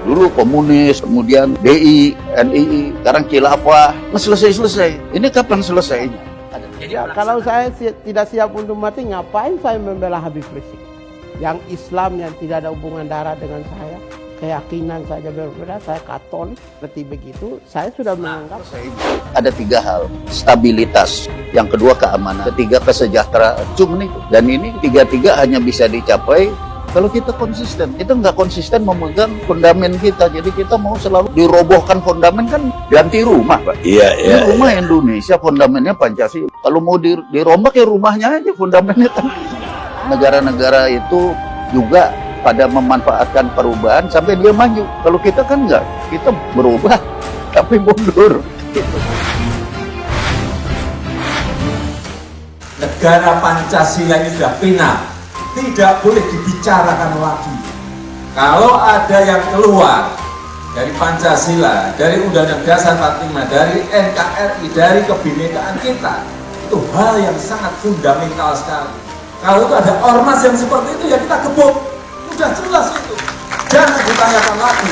Dulu komunis, kemudian DI, NII, sekarang khilafah. Nggak selesai-selesai. Ini kapan selesainya? Ya, kalau saya tidak siap untuk mati, ngapain saya membela Habib Rizik? Yang Islam yang tidak ada hubungan darah dengan saya, keyakinan saja berbeda, saya Katolik, seperti begitu, saya sudah menganggap. Ada 3 hal, stabilitas, yang kedua keamanan, ketiga kesejahteraan. Cuma itu. Dan ini 3 hanya bisa dicapai kalau kita konsisten. Kita nggak konsisten memegang fondamen kita. Jadi kita mau selalu dirobohkan fondamen, kan ganti rumah, Pak. Iya. Rumah Indonesia fondamennya Pancasila. Kalau mau dirombak ya rumahnya aja, fondamennya kan. Negara-negara itu juga pada memanfaatkan perubahan sampai dia maju. Kalau kita kan nggak. Kita berubah tapi mundur. Gitu. Negara Pancasila ini sudah final. Tidak boleh dibicarakan lagi. Kalau ada yang keluar dari Pancasila, dari Undang-Undang Dasar 45, dari NKRI, dari kebinekaan kita, itu hal yang sangat fundamental sekali. Kalau itu ada ormas yang seperti itu, ya kita gebuk. Sudah jelas itu. Jangan ditanyakan lagi.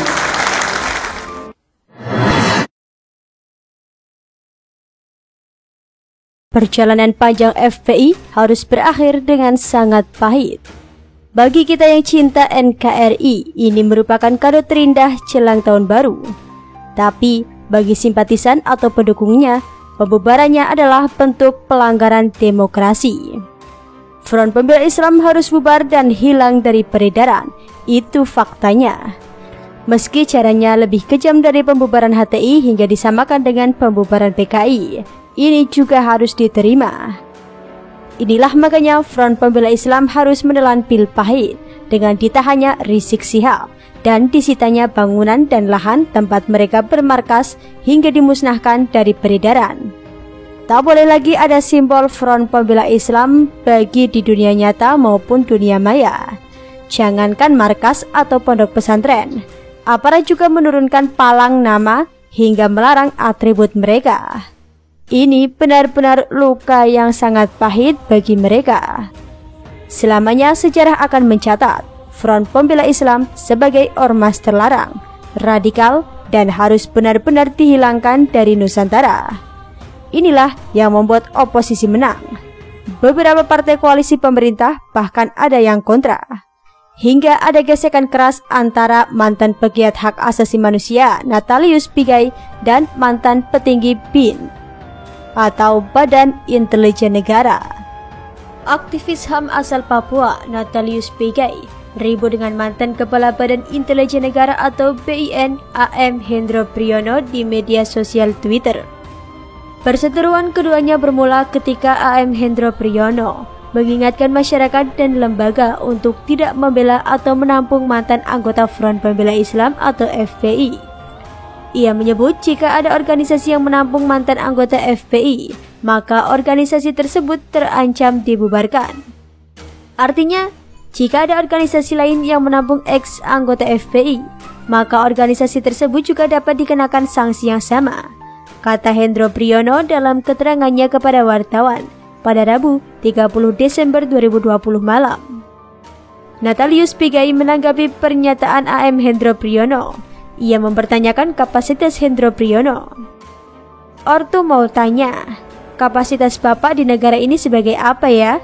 Perjalanan panjang FPI harus berakhir dengan sangat pahit. Bagi kita yang cinta NKRI, ini merupakan kado terindah jelang tahun baru. Tapi bagi simpatisan atau pendukungnya, pembubarannya adalah bentuk pelanggaran demokrasi. Front Pembela Islam harus bubar dan hilang dari peredaran, itu faktanya. Meski caranya lebih kejam dari pembubaran HTI hingga disamakan dengan pembubaran PKI, ini juga harus diterima. Inilah makanya Front Pembela Islam harus menelan pil pahit dengan ditahannya Rizik Syihab dan disitanya bangunan dan lahan tempat mereka bermarkas hingga dimusnahkan dari peredaran. Tak boleh lagi ada simbol Front Pembela Islam bagi di dunia nyata maupun dunia maya. Jangankan markas atau pondok pesantren, aparat juga menurunkan palang nama hingga melarang atribut mereka. Ini benar-benar luka yang sangat pahit bagi mereka. Selamanya sejarah akan mencatat Front Pembela Islam sebagai ormas terlarang, radikal, dan harus benar-benar dihilangkan dari Nusantara. Inilah yang membuat oposisi menang. Beberapa partai koalisi pemerintah bahkan ada yang kontra. Hingga ada gesekan keras antara mantan pegiat hak asasi manusia Natalius Pigai dan mantan petinggi BIN atau Badan Intelijen Negara. Aktivis HAM asal Papua Natalius Pigai ribut dengan mantan Kepala Badan Intelijen Negara atau BIN AM Hendro Priyono di media sosial Twitter. Perseteruan keduanya bermula ketika AM Hendro Priyono mengingatkan masyarakat dan lembaga untuk tidak membela atau menampung mantan anggota Front Pembela Islam atau FPI. Ia menyebut jika ada organisasi yang menampung mantan anggota FPI, maka organisasi tersebut terancam dibubarkan. Artinya, jika ada organisasi lain yang menampung ex-anggota FPI, maka organisasi tersebut juga dapat dikenakan sanksi yang sama, kata Hendro Priyono dalam keterangannya kepada wartawan pada Rabu 30 Desember 2020 malam. Natalius Pigai menanggapi pernyataan AM Hendro Priyono. Ia mempertanyakan kapasitas Hendro Priyono. Ortu mau tanya, kapasitas Bapak di negara ini sebagai apa ya?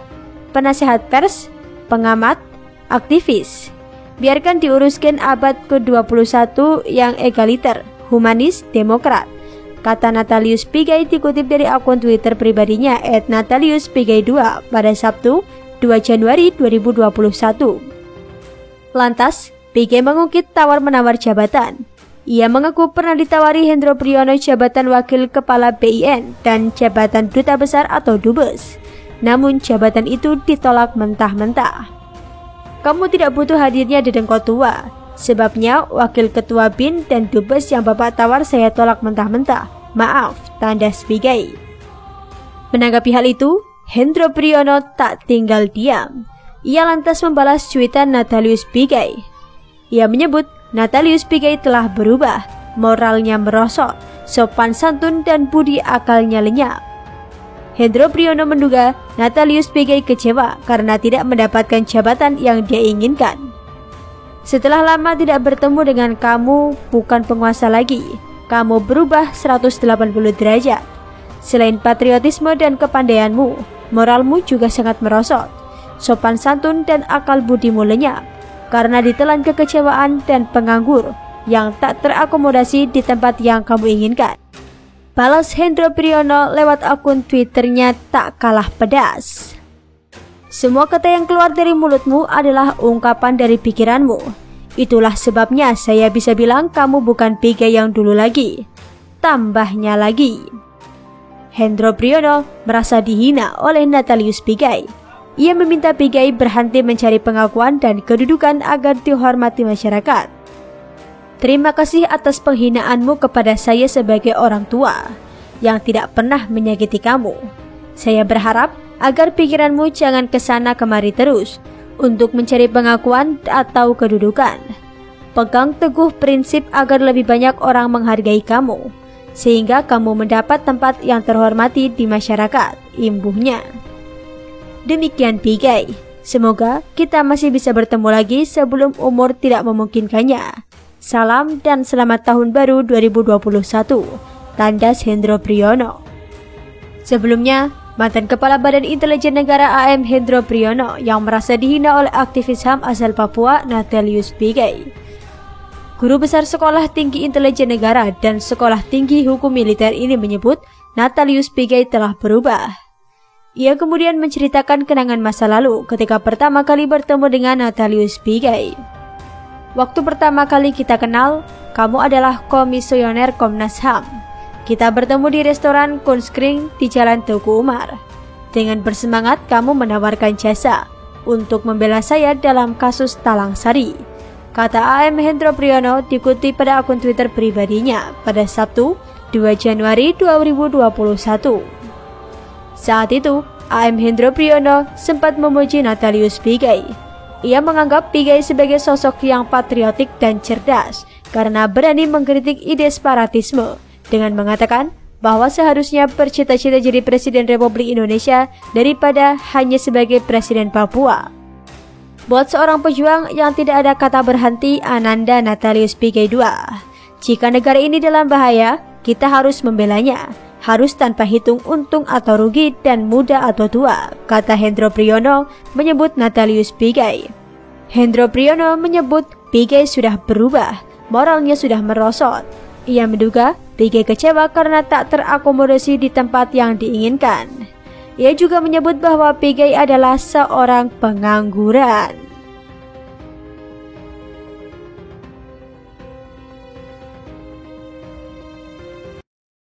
Penasehat pers, pengamat, aktivis. Biarkan diuruskan abad ke-21 yang egaliter, humanis, demokrat, kata Natalius Pigai dikutip dari akun Twitter pribadinya @nataliuspigai2 pada Sabtu 2 Januari 2021. Lantas, Pigai mengungkit tawar-menawar jabatan. Ia mengaku pernah ditawari Hendro Priyono jabatan Wakil Kepala BIN dan jabatan Duta Besar atau Dubes. Namun jabatan itu ditolak mentah-mentah. Kamu tidak butuh hadirnya Dedengkot tua. Sebabnya Wakil Ketua BIN dan Dubes yang Bapak tawar saya tolak mentah-mentah. Maaf, tandas Pigai. Menanggapi hal itu, Hendro Priyono tak tinggal diam. Ia lantas membalas cuitan Natalius Pigai. Ia menyebut Natalius Pigai telah berubah, moralnya merosot, sopan santun dan budi akalnya lenyap. Hendro Priyono menduga Natalius Pigai kecewa karena tidak mendapatkan jabatan yang dia inginkan. Setelah lama tidak bertemu dengan kamu, bukan penguasa lagi. Kamu berubah 180 derajat. Selain patriotisme dan kepandaianmu, moralmu juga sangat merosot. Sopan santun dan akal budimu lenyap karena ditelan kekecewaan dan penganggur yang tak terakomodasi di tempat yang kamu inginkan. Balas Hendro Priyono lewat akun Twitternya tak kalah pedas. Semua kata yang keluar dari mulutmu adalah ungkapan dari pikiranmu. Itulah sebabnya saya bisa bilang kamu bukan Pigai yang dulu lagi. Tambahnya lagi, Hendro Priyono merasa dihina oleh Natalius Pigai. Ia meminta Pigai berhenti mencari pengakuan dan kedudukan agar dihormati masyarakat. Terima kasih atas penghinaanmu kepada saya sebagai orang tua yang tidak pernah menyakiti kamu. Saya berharap agar pikiranmu jangan kesana kemari terus untuk mencari pengakuan atau kedudukan. Pegang teguh prinsip agar lebih banyak orang menghargai kamu, sehingga kamu mendapat tempat yang terhormati di masyarakat, imbuhnya. Demikian Pigai. Semoga kita masih bisa bertemu lagi sebelum umur tidak memungkinkannya. Salam dan selamat tahun baru 2021. Tandas Hendro Priyono. Sebelumnya, mantan Kepala Badan Intelijen Negara AM Hendro Priyono yang merasa dihina oleh aktivis HAM asal Papua Natalius Pigai. Guru Besar Sekolah Tinggi Intelijen Negara dan Sekolah Tinggi Hukum Militer ini menyebut Natalius Pigai telah berubah. Ia kemudian menceritakan kenangan masa lalu ketika pertama kali bertemu dengan Natalius Pigai. Waktu pertama kali kita kenal, kamu adalah komisioner Komnas HAM. Kita bertemu di restoran Kunskring di Jalan Teguh Umar. Dengan bersemangat kamu menawarkan jasa untuk membela saya dalam kasus Talang Sari, kata AM Hendro Priyono dikutip pada akun Twitter pribadinya pada Sabtu 2 Januari 2021. Saat itu, AM Hendro Priyono sempat memuji Natalius Pigai. Ia menganggap Pigai sebagai sosok yang patriotik dan cerdas karena berani mengkritik ide separatisme dengan mengatakan bahwa seharusnya bercita-cita jadi Presiden Republik Indonesia daripada hanya sebagai Presiden Papua. Buat seorang pejuang yang tidak ada kata berhenti, Ananda Natalius Pigai II. Jika negara ini dalam bahaya, kita harus membelanya. Harus tanpa hitung untung atau rugi dan muda atau tua, kata Hendro Priyono menyebut Natalius Pigai. Hendro Priyono menyebut Pigai sudah berubah, moralnya sudah merosot. Ia menduga Pigai kecewa karena tak terakomodasi di tempat yang diinginkan. Ia juga menyebut bahwa Pigai adalah seorang pengangguran.